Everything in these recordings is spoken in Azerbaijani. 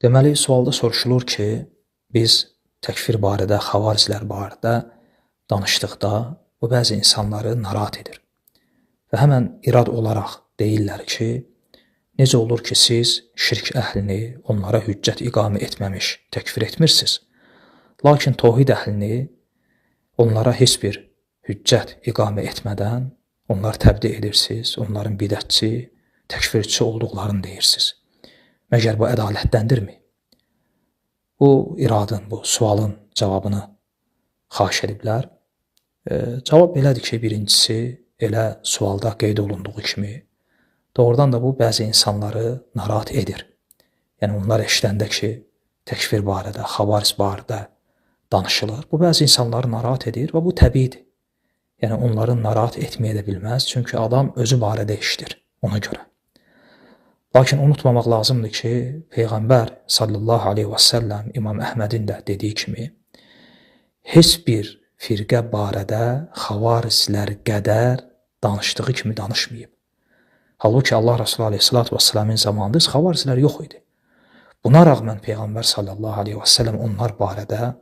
Deməli, sualda soruşulur ki, biz təkfir barədə, xavariclər barədə danışdıqda bu bəzi insanları narahat edir. Və həmən irad olaraq deyirlər ki, necə olur ki, siz şirk əhlini onlara hüccət iqamə etməmiş təkfir etmirsiniz. Lakin tohid əhlini onlara heç bir hüccət iqamə etmədən onlar təbdi edirsiniz, onların bidətçi, təkfirçi olduqlarını deyirsiniz. Məgər bu ədalətdəndirmi? Bu iradın, bu sualın cavabını xahiş ediblər. Cavab belədir ki, birincisi elə sualda qeyd olunduğu kimi doğrudan da bu bəzi insanları narahat edir. Yəni onlar eşidəndə ki, təkfir barədə, xavaric barədə danışılır. Bu bəzi insanları narahat edir və bu təbiidir. Yəni onların narahat etməyə də bilməz, çünki adam özü barədə eşidir ona görə. Lakin unutmamaq lazımdır ki, Peyğəmbər sallallahu aleyhi və səlləm İmam Əhmədin də dediyi kimi, heç bir firqə barədə xavariclər qədər danışdığı kimi danışmayıb. Halbuki Allah Resulü aleyhissalatu və səlləmin zamanında xavariclər yox idi. Buna rağmen Peyğəmbər sallallahu aleyhi və səlləm onlar barədə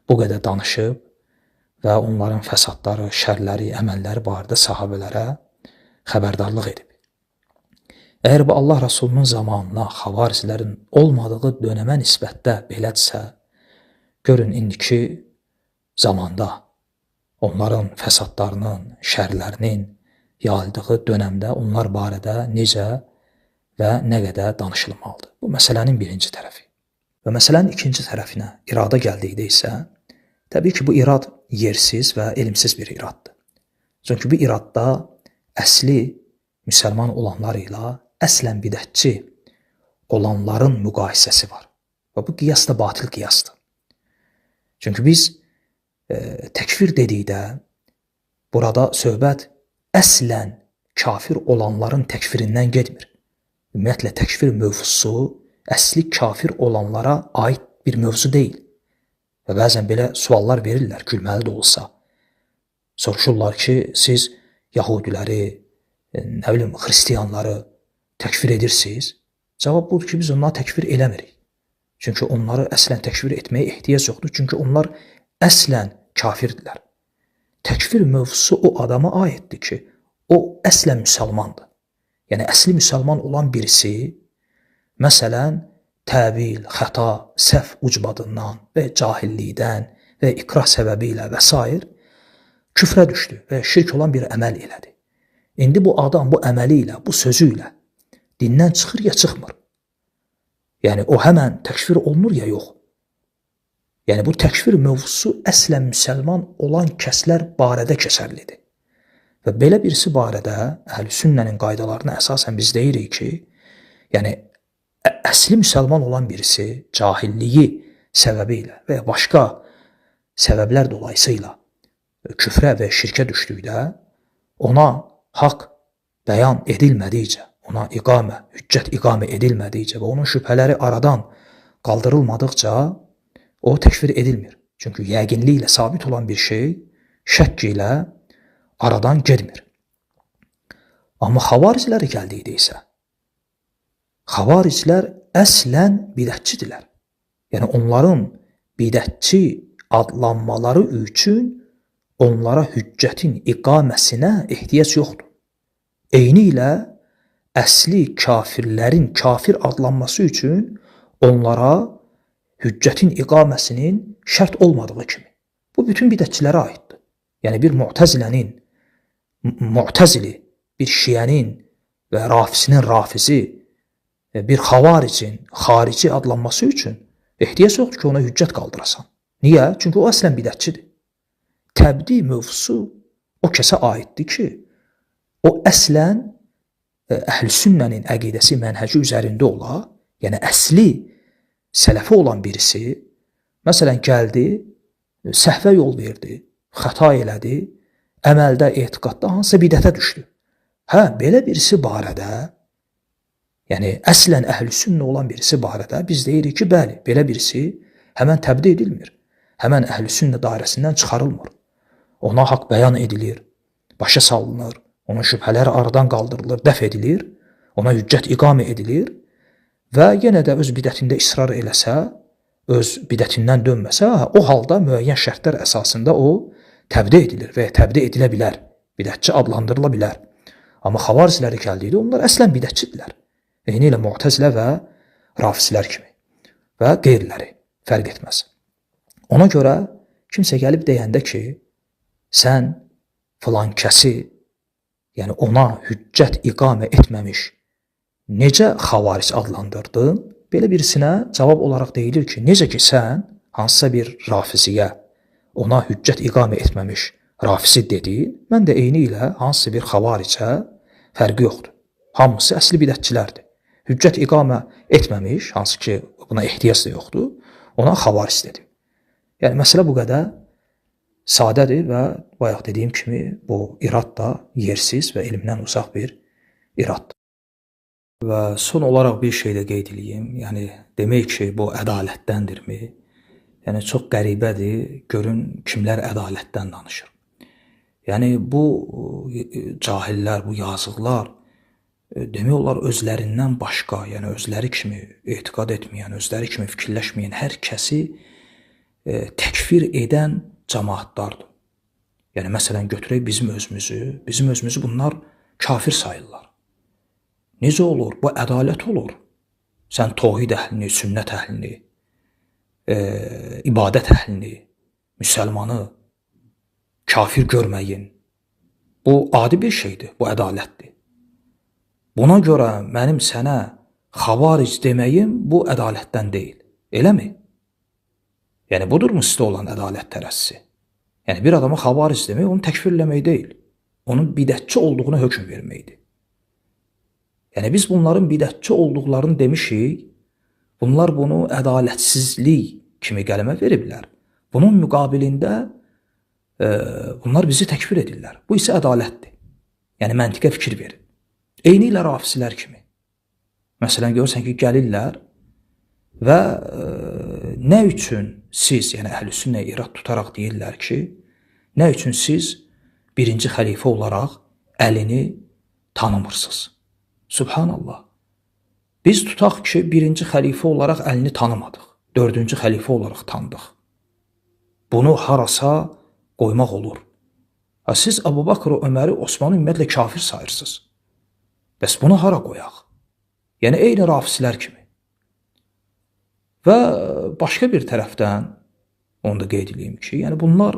bu qədər danışıb və onların fəsadları, şərləri, əməlləri barədə sahabələrə xəbərdarlıq edib. Əgər bu Allah Rasulunun zamanına xavariclərin olmadığı dönəmə nisbətdə belədirsə, görün indiki zamanda onların fəsadlarının, şərlərinin yayıldığı dönəmdə onlar barədə necə və nə qədər danışılmalıdır. Bu məsələnin birinci tərəfi. Və məsələnin ikinci tərəfinə irada gəldikdə isə, təbii ki, bu irad yersiz və elmsiz bir iraddır. Çünki bu iradda əsli müsəlman olanlar ilə əslən bidətçi olanların müqayisəsi var. Və bu qiyas da batil qiyasdır. Çünki biz təkfir dedikdə burada söhbət əslən kafir olanların təkfirindən getmir. Ümumiyyətlə, təkfir mövzusu əsli kafir olanlara aid bir mövzu deyil. Və bəzən belə suallar verirlər, gülməli də olsa. Soruşurlar ki, siz yahudiləri, xristiyanları təkfir edirsiniz? Cavab budur ki, biz onları təkfir eləmirik. Çünki onları əslən təkfir etməyə ehtiyac yoxdur. Çünki onlar əslən kafirdirlər. Təkfir mövzusu o adama aiddir ki, o əslən müsəlmandır. Yəni, əsli müsəlman olan birisi, məsələn, təvil, xəta, səhv ucbadından və cahillikdən və ikrah səbəbi ilə və s. küfrə düşdü və şirk olan bir əməl elədi. İndi bu adam bu əməli ilə, bu sözü ilə dindən çıxır ya çıxmır. Yəni, o həmən təkfir olunur ya yox. Yəni, bu təkfir mövzusu əslən müsəlman olan kəslər barədə keçərlidir. Və belə birisi barədə Əhl-i-Sünnənin qaydalarına əsasən biz deyirik ki, yəni, əsli müsəlman olan birisi cahilliyi səbəbi ilə və ya başqa səbəblər dolayısıyla küfrə və şirkə düşdükdə ona haqq bəyan edilmədikcə, ona hüccət iqamə edilmədikcə və onun şübhələri aradan qaldırılmadıqca o təkfir edilmir. Çünki yəqinliklə sabit olan bir şey şəkk ilə aradan getmir. Amma xavariclərə gəldikdə isə, xavariclər əslən bidətçidirlər. Yəni, onların bidətçi adlanmaları üçün onlara hüccətin iqaməsinə ehtiyac yoxdur. Eyni ilə əsli kafirlərin kafir adlanması üçün onlara hüccətin iqaməsinin şərt olmadığı kimi. Bu bütün bidətçilərə aiddir. Yəni, bir mu'təzili, bir şiyənin və rafisinin rafizi, bir xavaricin xarici adlanması üçün ehtiyac yoxdur ki, ona hüccət qaldırasan. Niyə? Çünki o əslən bidətçidir. Təbdi mövzusu o kəsə aiddir ki, o əslən Əhl-i-Sünnənin əqidəsi mənhəci üzərində ola, yəni əsli sələfi olan birisi, məsələn, gəldi, səhvə yol verdi, xəta elədi, əməldə, etiqadda hansısa bidətə düşdü. Belə birisi barədə, yəni əslən Əhl-i-Sünnə olan birisi barədə biz deyirik ki, bəli, belə birisi həmən təbdi edilmir, həmən Əhl-i-Sünnə dairəsindən çıxarılmır. Ona haqq bəyan edilir, başa salınır, onun şübhələri aradan qaldırılır, dəf edilir, ona hüccət iqamə edilir və yenə də öz bidətində israr eləsə, öz bidətindən dönməsə, o halda müəyyən şərtlər əsasında o təbdə edilir və ya təbdə edilə bilər. Bidətçi adlandırıla bilər. Amma xavariciləri gəldikdə onlar əslən bidətçidirlər. Eyni ilə Mu'təzilə və Rafizlər kimi və qeyriləri fərq etməz. Ona görə kimsə gəlib deyəndə ki, sən filan kəsi, yəni ona hüccət iqamə etməmiş necə xavaric adlandırdın? Belə birisinə cavab olaraq deyilir ki, necə ki sən hansısa bir rafiziyə ona hüccət iqamə etməmiş rafizi dedin, mən də eyni ilə hansısa bir xavaricə fərqi yoxdur. Hamısı əsli bidətçilərdir. Hüccət iqamə etməmiş, hansı ki buna ehtiyac da yoxdur, ona xavaric dedim. Yəni məsələ bu qədər sadədir və bayaq dediyim kimi bu irad da yersiz və elmdən uzaq bir iraddır. Və son olaraq bir şey də qeyd edeyim. Yəni demək ki, bu ədalətdəndirmi? Yəni çox qəribədir, görün kimlər ədalətdən danışır. Yəni bu cahillər, bu yazıqlar demək olar özlərindən başqa, yəni özləri kimi etiqad etməyən, özləri kimi fikirləşməyən hər kəsi təkfir edən cəmaatlardır. Yəni məsələn götürək bizim özümüzü bunlar kafir sayırlar. Necə olur? Bu ədalət olur. Sən tohid əhlini, sünnət əhlini, ibadət əhlini, müsəlmanı kafir görməyin. Bu adi bir şeydir, bu ədalətdir. Buna görə mənim sənə xavaric deməyim bu ədalətdən deyil. Eləmi? Yəni budurmu sizdə olan ədalət tərəzzisi? Yəni bir adama xavaric demək onu təkfirləmək deyil. Onun bidətçi olduğuna hökm verməkdir. Yəni biz bunların bidətçi olduqlarını demişik, bunlar bunu ədalətsizlik kimi qələmə veriblər. Bunun müqabilində bunlar bizi təkfir edirlər. Bu isə ədalətdir. Yəni məntiqə fikir verin. Eyni ilə rafizlər kimi. Məsələn görürsən ki, gəlirlər və nə üçün siz, yəni əhl-i-sünnə irad tutaraq deyirlər ki, nə üçün siz birinci xəlifə olaraq Əlini tanımırsınız? Subhanallah. Biz tutaq ki, birinci xəlifə olaraq Əlini tanımadıq. Dördüncü xəlifə olaraq tanıdıq. Bunu harasa qoymaq olur. Siz Əbu Bakr, Öməri, Osmanı ümumiyyətlə kafir sayırsınız. Bəs bunu hara qoyaq? Yəni eyni rafizlər kimi. Və başqa bir tərəfdən onu da qeyd edeyim ki, yəni bunlar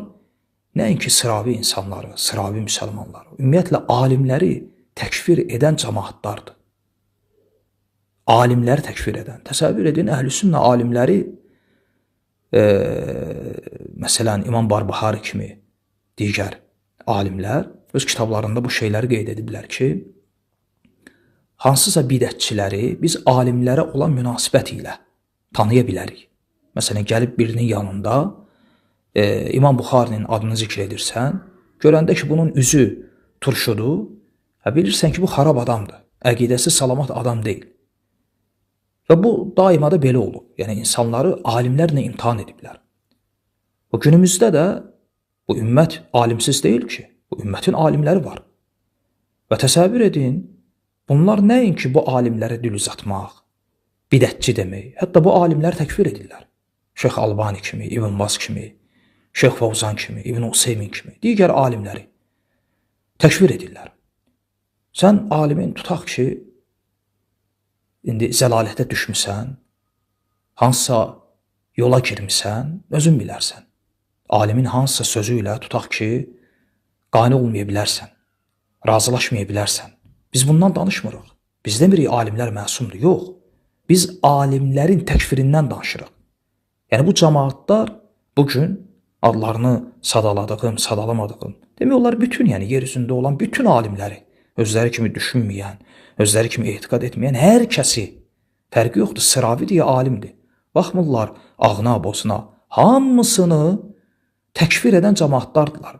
nəinki sıravi insanları, sıravi müsəlmanları, ümumiyyətlə alimləri təkfir edən cəmaatlardır. Alimləri təkfir edən. Təsəvvür edin, əhl-i-sünnə alimləri məsələn İmam Barbahari kimi digər alimlər öz kitablarında bu şeyləri qeyd ediblər ki, hansısa bidətçiləri biz alimlərə olan münasibət ilə tanıya bilərik. Məsələn, gəlib birinin yanında İmam Buxarinin adını zikr edirsən, görəndə ki, bunun üzü turşudur, bilirsən ki, bu xarab adamdır, əqidəsi salamat adam deyil. Və bu daima da belə olub. Yəni, insanları alimlərlə imtihan ediblər. Bu günümüzdə də bu ümmət alimsiz deyil ki, bu ümmətin alimləri var. Və təsəvvür edin, bunlar nəinki bu alimlərə dil uzatmaq, bidətçi demək, hətta bu alimləri təkfir edirlər. Şeyx Albani kimi, İbn Baz kimi, Şeyx Fovzan kimi, İbn Useymin kimi, digər alimləri təkfir edirlər. Sən alimin tutaq ki, indi zəlalətə düşmüsən, hansısa yola girmisən, özün bilərsən. Alimin hansısa sözü ilə tutaq ki, qane olmaya bilərsən, razılaşmaya bilərsən. Biz bundan danışmırıq. Biz demirik alimlər məsumdur. Yox. Biz alimlərin təkfirindən danışırıq. Yəni bu cəmaatlar bugün adlarını sadaladığım, sadalamadığım, demək olar bütün, yəni yer üzündə olan bütün alimləri, özləri kimi düşünməyən, özləri kimi etiqad etməyən hər kəsi, fərqi yoxdur, sıravi deyə alimdir. Baxmırlar ağına, bozuna, hamısını təkfir edən cəmaatlardılar.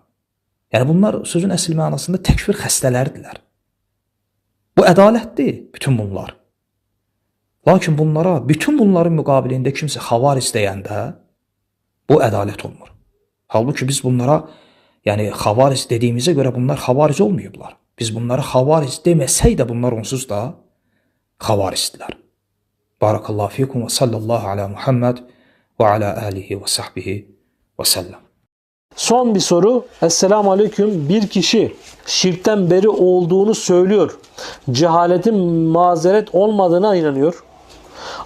Yəni bunlar sözün əsl mənasında təkfir xəstələrdirlər. Bu ədalətdir bütün bunlar. Lakin bunlara, bütün bunların müqabilində kimsə xavaric deyəndə bu ədalət olmur. Halbuki biz bunlara, yəni xavaric dediyimizə görə bunlar xavaric olmayıblar. Biz bunlara xavaric deməsək də bunlar onsuz da xavaricdilər. Barakallahu fikum ve sallallahu ala Muhammed ve ala alihi ve sahbihi ve sellem. Son bir soru. Esselamu Aleyküm. Bir kişi şirkten beri olduğunu söylüyor. Cehaletin mazeret olmadığına inanıyor.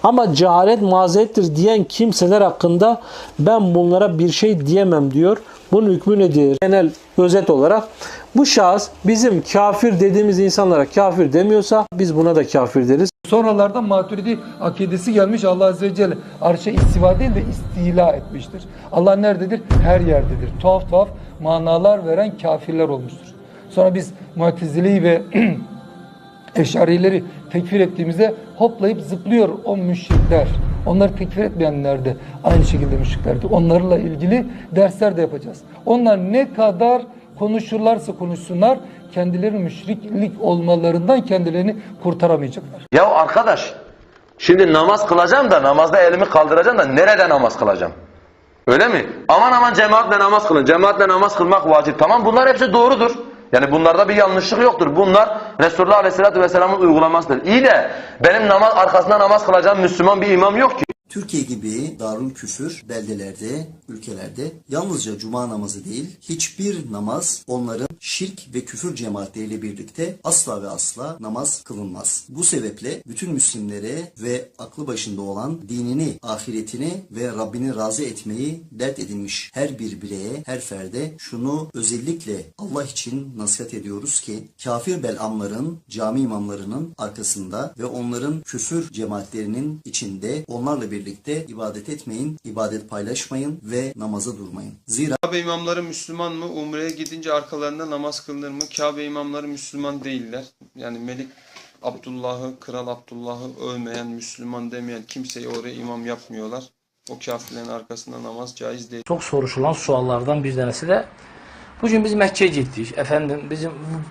Ama cehalet mazerettir diyen kimseler hakkında ben bunlara bir şey diyemem diyor. Bunun hükmü nedir? Genel özet olarak bu şahıs bizim kafir dediğimiz insanlara kafir demiyorsa biz buna da kafir deriz. Sonralardan Maturidi akidesi gelmiş, Allah Azze ve Celle arşa istiva değil de istila etmiştir. Allah nerededir? Her yerdedir. Tuhaf tuhaf manalar veren kafirler olmuştur. Sonra biz Mu'tezile'yi ve Eş'arileri tekfir ettiğimizde hoplayıp zıplıyor o müşrikler. Onları tekfir etmeyenler de aynı şekilde müşriklerdi. Onlarla ilgili dersler de yapacağız. Onlar ne kadar konuşurlarsa konuşsunlar, kendileri müşriklik olmalarından kendilerini kurtaramayacaklar. Ya arkadaş, şimdi namaz kılacağım da namazda elimi kaldıracağım da nerede namaz kılacağım? Öyle mi? Aman aman cemaatle namaz kılın. Cemaatle namaz kılmak vacip. Tamam, bunlar hepsi doğrudur. Yani bunlarda bir yanlışlık yoktur. Bunlar Resulullah Aleyhisselatü Vesselam'ın uygulamasıdır. İyi de benim arkasında namaz kılacağım Müslüman bir imam yok ki. Türkiye gibi darul küfür beldelerde, ülkelerde yalnızca cuma namazı değil, hiçbir namaz onların şirk ve küfür cemaatleriyle birlikte asla ve asla namaz kılınmaz. Bu sebeple bütün Müslümanlara ve aklı başında olan dinini, ahiretini ve Rabbini razı etmeyi dert edinmiş her bir bireye, her ferde şunu özellikle Allah için nasihat ediyoruz ki kafir belamların, cami imamlarının arkasında ve onların küfür cemaatlerinin içinde onlarla birlikte ibadet etmeyin, ibadet paylaşmayın ve namaza durmayın. Zira Kabe imamları Müslüman mı? Umre'ye gidince arkalarında namaz kılınır mı? Kabe imamları Müslüman değiller. Yani Melik Abdullah'ı, Kral Abdullah'ı övmeyen, Müslüman demeyen kimseyi oraya imam yapmıyorlar. O kafirlerin arkasında namaz caiz değil. Çok soruşulan suallardan bir tanesi de bugün biz Mekke'ye gittik. Efendim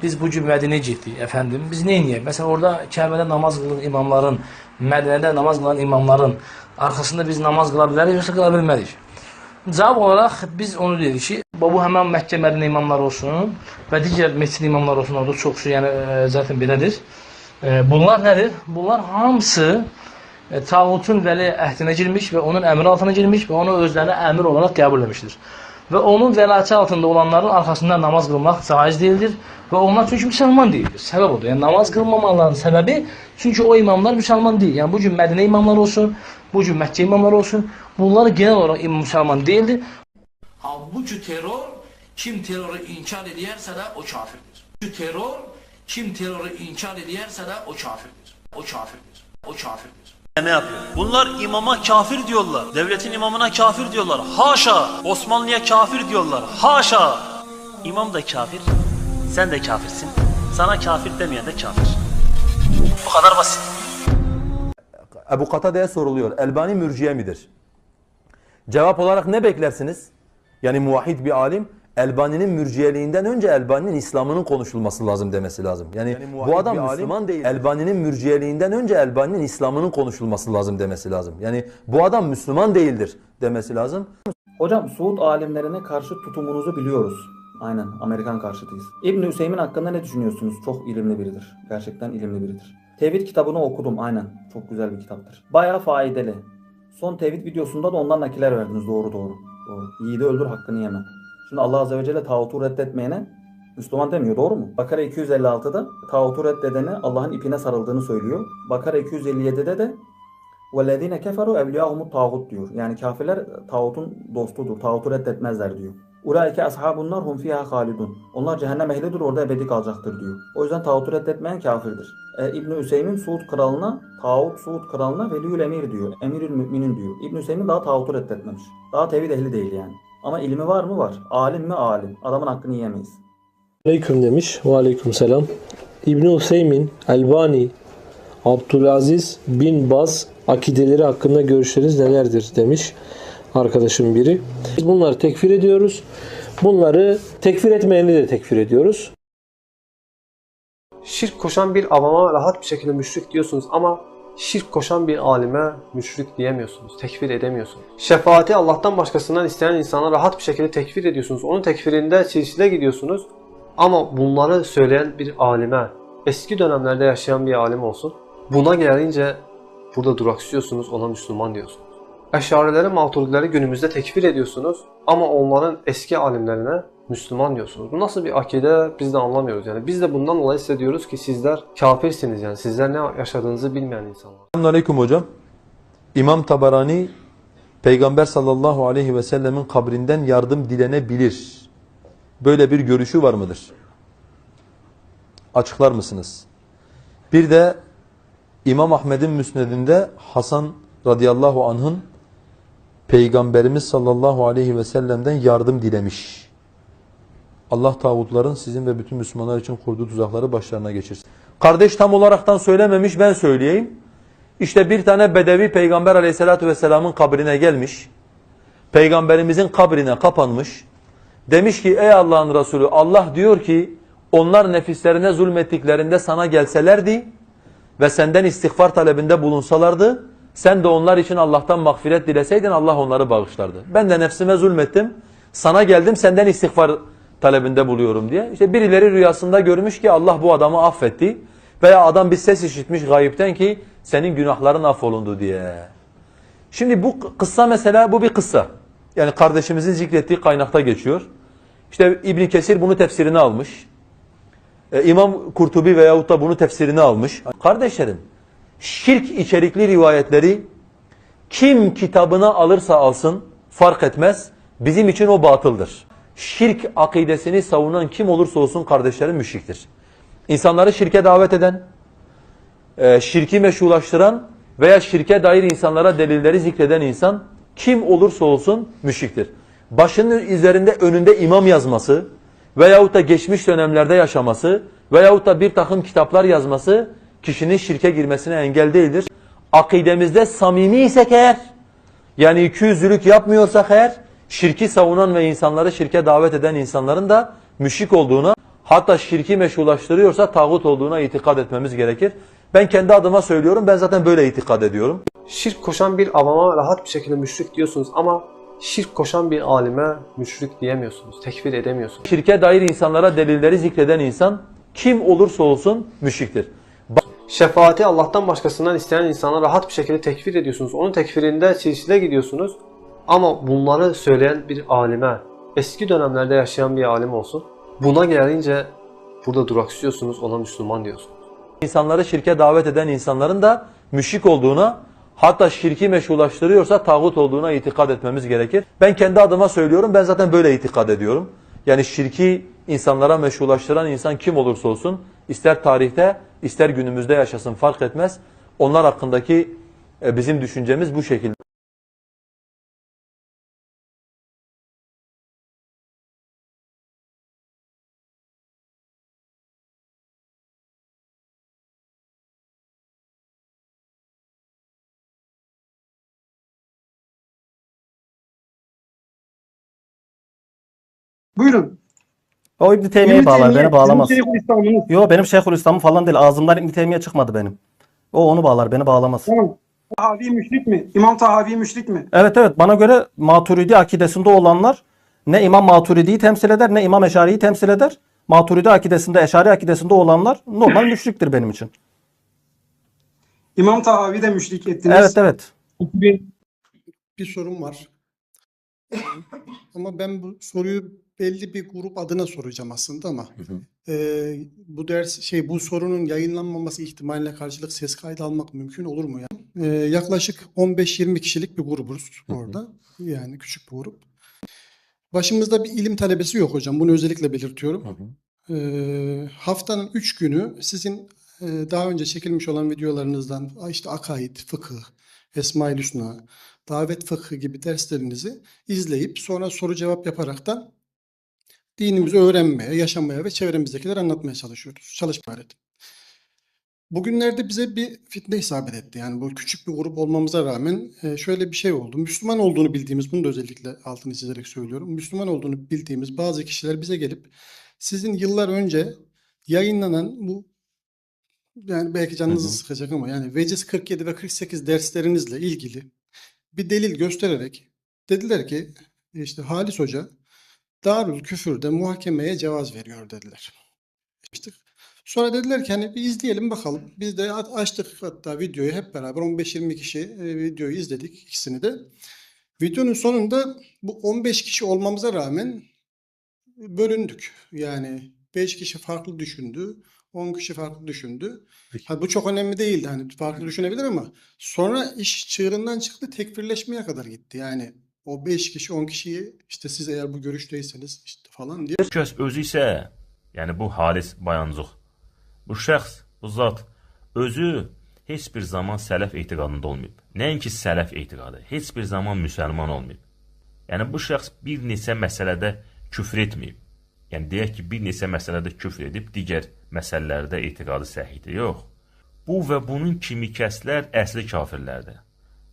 biz bugün Medine'ye gittik. Efendim biz ne yapalım? Mesela orada Kabe'de namaz kılan imamların, Medine'de namaz kılan imamların arkasında biz namaz kılabiliriz yoksa kılabilmeliyiz. Cevap olarak biz onu dedik ki bu hemen Mekke Medine imamları olsun ve diğer mescid imamları olsun, orada çok şey yani zaten belədir. Bunlar nedir? Bunlar hamısı tağutun veli əhdinə girmiş ve onun emri altına girmiş ve onu özlerine emir olarak kabul etmiştir. Ve onun velayeti altında olanların arkasında namaz kılmak caiz değildir. Ve onlar çünkü Müslüman değildir. Sebep odur. Yani namaz kılmamalarının sebebi çünkü o imamlar Müslüman değil. Yani bugün Medine imamları olsun, bugün Mekke imamları olsun, bunlar genel olarak Müslüman değildir. Halbuki terör, kim terörü inkar ederse de o kafirdir. Bu terör, kim terörü inkar ederse de o kafirdir. O kafirdir. O kafirdir. Ne yapıyor? Bunlar imama kafir diyorlar. Devletin imamına kafir diyorlar. Haşa! Osmanlı'ya kafir diyorlar. Haşa! İmam da kafir. Sen de kafirsin. Sana kafir demeyen de kafir. Bu kadar basit. Ebu Katade'ye soruluyor. Elbani mürciye midir? Cevap olarak ne beklersiniz? Yani muvahhid bir alim Elbani'nin mürciyeliğinden önce Elbani'nin İslam'ının konuşulması lazım demesi lazım. Yani bu adam Müslüman değil. Elbani'nin mürciyeliğinden önce Elbani'nin İslam'ının konuşulması lazım demesi lazım. Yani bu adam Müslüman değildir demesi lazım. Hocam Suud alimlerine karşı tutumunuzu biliyoruz. Aynen, Amerikan karşıtıyız. İbn Hüseyin hakkında ne düşünüyorsunuz? Çok ilimli biridir. Gerçekten ilimli biridir. Tevhid kitabını okudum, aynen. Çok güzel bir kitaptır. Bayağı faydalı. Son tevhid videosunda da ondan nakiller verdiniz. Doğru. Yiğidi öldür, hakkını yeme. Şimdi Allah Azze ve Celle tağutu reddetmeyene Müslüman demiyor, doğru mu? Bakara 256'da tağutu reddedene Allah'ın ipine sarıldığını söylüyor. Bakara 257'de de وَالَّذ۪ينَ كَفَرُوا اَوْلِيَاهُمُ tağut diyor. Yani kafirler tağutun dostudur, tağutu reddetmezler diyor. Ulaike ashabunnar hum fiha halidun. Onlar cehennem ehlidir, orada ebedi kalacaktır diyor. O yüzden tağutu reddetmeyen kafirdir. İbn Hüseyin Suud kralına, tağut Suud kralına veliyül emir diyor. Emirül müminin diyor. İbn Hüseyin daha tağutu reddetmemiş. Daha tevhid ehli değil yani. Ama ilmi var mı? Var. Alim mi? Alim. Adamın hakkını yiyemeyiz. Aleyküm demiş. Ve aleyküm selam. İbn Hüseyin, Elbani, Abdülaziz bin Baz akideleri hakkında görüşleriniz nelerdir demiş arkadaşım biri. Biz bunları tekfir ediyoruz. Bunları tekfir etmeyeni de tekfir ediyoruz. Şirk koşan bir avama rahat bir şekilde müşrik diyorsunuz ama şirk koşan bir alime müşrik diyemiyorsunuz, tekfir edemiyorsunuz. Şefaati Allah'tan başkasından isteyen insana rahat bir şekilde tekfir ediyorsunuz. Onun tekfirinde silsile gidiyorsunuz. Ama bunları söyleyen bir alime, eski dönemlerde yaşayan bir alim olsun, buna gelince burada duraksıyorsunuz, ona Müslüman diyorsunuz. Eşarileri, Maturidileri günümüzde tekfir ediyorsunuz ama onların eski alimlerine Müslüman diyorsunuz. Bu nasıl bir akide biz de anlamıyoruz yani. Biz de bundan dolayı size diyoruz ki sizler kafirsiniz yani. Sizler ne yaşadığınızı bilmeyen insanlar. Selamünaleyküm hocam. İmam Tabarani Peygamber sallallahu aleyhi ve sellemin kabrinden yardım dilenebilir. Böyle bir görüşü var mıdır? Açıklar mısınız? Bir de İmam Ahmed'in müsnedinde Hasan radıyallahu anh'ın Peygamberimiz sallallahu aleyhi ve sellem'den yardım dilemiş. Allah tağutların sizin ve bütün Müslümanlar için kurduğu tuzakları başlarına geçirsin. Kardeş tam olaraktan söylememiş, ben söyleyeyim. İşte bir tane bedevi Peygamber aleyhissalatu vesselamın kabrine gelmiş. Peygamberimizin kabrine kapanmış. Demiş ki ey Allah'ın Resulü, Allah diyor ki onlar nefislerine zulmettiklerinde sana gelselerdi ve senden istiğfar talebinde bulunsalardı, sen de onlar için Allah'tan mağfiret dileseydin Allah onları bağışlardı. Ben de nefsime zulmettim, sana geldim senden istiğfar talebinde buluyorum diye. İşte birileri rüyasında görmüş ki Allah bu adamı affetti veya adam bir ses işitmiş gayipten ki senin günahların affolundu diye. Şimdi bu kıssa mesela bu bir kıssa. Yani kardeşimizin zikrettiği kaynakta geçiyor. İşte İbn Kesir bunu tefsirine almış. İmam Kurtubi veyahut da bunu tefsirine almış. Kardeşlerim, şirk içerikli rivayetleri kim kitabına alırsa alsın fark etmez. Bizim için o batıldır. Şirk akidesini savunan kim olursa olsun kardeşlerim müşriktir. İnsanları şirke davet eden, şirki meşrulaştıran veya şirke dair insanlara delilleri zikreden insan kim olursa olsun müşriktir. Başının üzerinde önünde imam yazması veyahut da geçmiş dönemlerde yaşaması veyahut da bir takım kitaplar yazması kişinin şirke girmesine engel değildir. Akidemizde samimi isek eğer, yani ikiyüzlülük yapmıyorsak eğer, şirki savunan ve insanları şirke davet eden insanların da müşrik olduğuna, hatta şirki meşrulaştırıyorsa tağut olduğuna itikad etmemiz gerekir. Ben kendi adıma söylüyorum, ben zaten böyle itikad ediyorum. Şirk koşan bir avama rahat bir şekilde müşrik diyorsunuz ama şirk koşan bir alime müşrik diyemiyorsunuz, tekfir edemiyorsunuz. Şirke dair insanlara delilleri zikreden insan kim olursa olsun müşriktir. Şefaati Allah'tan başkasından isteyen insana rahat bir şekilde tekfir ediyorsunuz. Onun tekfirinde silsile gidiyorsunuz. Ama bunları söyleyen bir alime, eski dönemlerde yaşayan bir alim olsun, buna gelince burada duraksıyorsunuz, ona Müslüman diyorsunuz. İnsanları şirke davet eden insanların da müşrik olduğuna, hatta şirki meşrulaştırıyorsa tağut olduğuna itikad etmemiz gerekir. Ben kendi adıma söylüyorum, ben zaten böyle itikad ediyorum. Yani şirki insanlara meşrulaştıran insan kim olursa olsun, ister tarihte, ister günümüzde yaşasın fark etmez. Onlar hakkındaki bizim düşüncemiz bu şekilde. Buyurun. O İbn Teymiye'yi bağlar, beni bağlamaz. Şeyhülislam'ınız. Yok benim Şeyhülislam'ım falan değil. Ağzımdan İbn Teymiye çıkmadı benim. O onu bağlar, beni bağlamaz. Tamam. Tahavi müşrik mi? İmam Tahavi müşrik mi? Evet evet, bana göre Maturidi akidesinde olanlar ne İmam Maturidi'yi temsil eder ne İmam Eşari'yi temsil eder. Maturidi akidesinde, Eşari akidesinde olanlar normal müşriktir benim için. İmam Tahavi de müşrik ettiniz. Evet evet. Bir sorum var. Ama ben bu soruyu belli bir grup adına soracağım aslında ama bu bu sorunun yayınlanmaması ihtimaline karşılık ses kaydı almak mümkün olur mu yani? Yaklaşık 15-20 kişilik bir grubuz orada. Yani küçük bir grup. Başımızda bir ilim talebesi yok hocam. Bunu özellikle belirtiyorum. Haftanın 3 günü sizin daha önce çekilmiş olan videolarınızdan işte akaid, fıkıh, Esma-i Hüsna, davet fıkhı gibi derslerinizi izleyip sonra soru cevap yaparaktan dinimizi öğrenmeye, yaşamaya ve çevremizdekileri anlatmaya çalışıyoruz. Çalışma gayret. Bugünlerde bize bir fitne isabet etti. Yani bu küçük bir grup olmamıza rağmen şöyle bir şey oldu. Müslüman olduğunu bildiğimiz, bunu da özellikle altını çizerek söylüyorum. Müslüman olduğunu bildiğimiz bazı kişiler bize gelip sizin yıllar önce yayınlanan bu, yani belki canınızı sıkacak ama yani Veciz 47 ve 48 derslerinizle ilgili bir delil göstererek dediler ki işte Halis Hoca Darül Küfür'de muhakemeye cevaz veriyor dediler. Sonra dediler ki hani bir izleyelim bakalım. Biz de açtık hatta videoyu hep beraber 15-20 kişi videoyu izledik ikisini de. Videonun sonunda bu 15 kişi olmamıza rağmen bölündük. Yani 5 kişi farklı düşündü, 10 kişi farklı düşündü. Ha, bu çok önemli değildi. Hani farklı düşünebilir ama sonra iş çığırından çıktı, tekfirleşmeye kadar gitti. Yani o 5 kişi 10 kişiyi işte siz eğer bu görüşteyseniz işte falan diye. Kəs özü isə, yəni bu Halis Bayancıq, bu şəxs, bu zat özü heç bir zaman sələf etiqadında olmayıb. Nəinki sələf etiqadı, heç bir zaman müsəlman olmayıb. Yəni bu şəxs bir neçə məsələdə küfr etməyib. Yəni deyək ki, bir neçə məsələdə küfr edib, digər məsələlərdə etiqadı səhihdir. Yox. Bu və bunun kimi kəslər əsli kafirlərdir.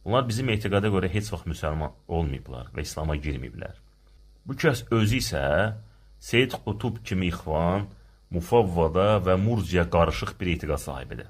Bunlar bizim etiqada görə heç vaxt müsəlman olmayıblar və İslam'a girməyiblər. Bu kəs özü isə Seyyid Qutub kimi ixvan, Mufavvada və Murciyə qarışıq bir etiqad sahibidir.